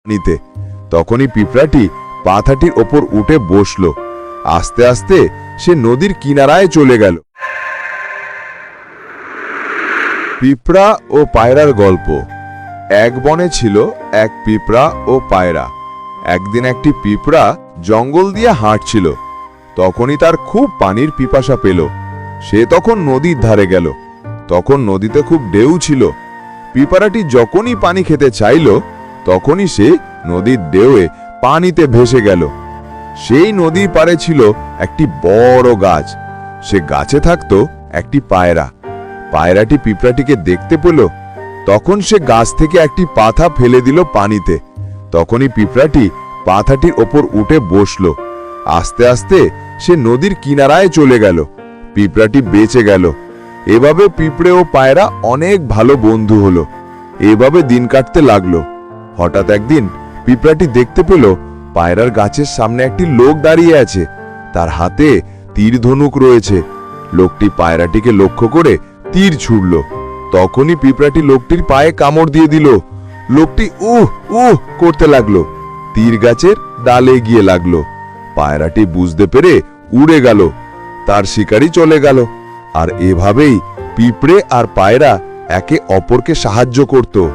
নিতে। তখনই পিঁপড়াটি পাথাটির ওপর উঠে বসল। আস্তে আস্তে সে নদীর কিনারায় চলে গেল। পিঁপড়া ও পায়রার গল্প। এক বনে ছিল এক পিঁপড়া ও পায়রা। একদিন একটি পিঁপড়া জঙ্গল দিয়ে হাঁটছিল। তখনই তার খুব পানির পিপাসা পেল। সে তখন নদীর ধারে গেল। তখন নদীতে খুব ঢেউ ছিল। পিঁপড়াটি যখনই পানি খেতে চাইল, তখনই সে নদীর ঢেউয়ে পানিতে ভেসে গেল। সেই নদীর পাড়ে ছিল একটি বড় গাছ। সে গাছে থাকতো একটি পায়রা। পায়রাটি পিঁপড়াটিকে দেখতে পেল। তখন সে গাছ থেকে একটি পাথা ফেলে দিল পানিতে। তখনই পিঁপড়াটি পাথাটির ওপর উঠে বসল। আস্তে আস্তে সে নদীর কিনারায় চলে গেল। পিঁপড়াটি বেঁচে গেল। এভাবে পিঁপড়ে ও পায়রা অনেক ভালো বন্ধু হলো। এভাবে দিন কাটতে লাগলো। হঠাৎ একদিন পিঁপড়াটি দেখতে পেল পায়রার গাছের সামনে একটি লোক দাঁড়িয়ে আছে। তার হাতে তীর ধনুক রয়েছে। লোকটি পায়রাটিকে লক্ষ্য করে তীর ছুড়ল। তখনই পিঁপড়াটি লোকটির পায়ে কামড় দিয়ে দিল। লোকটি উহ উহ করতে লাগলো। তীর গাছের ডালে গিয়ে লাগলো। পায়রাটি বুঝতে পেরে উড়ে গেল। তার শিকারী চলে গেল। আর এভাবেই পিঁপড়ে আর পায়রা একে অপরকে সাহায্য করত।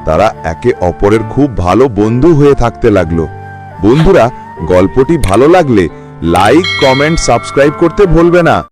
তারা একে অপরের খুব ভালো বন্ধু হয়ে থাকতে লাগলো। বন্ধুরা, গল্পটি ভালো লাগলে লাইক, কমেন্ট, সাবস্ক্রাইব করতে ভুলবে না।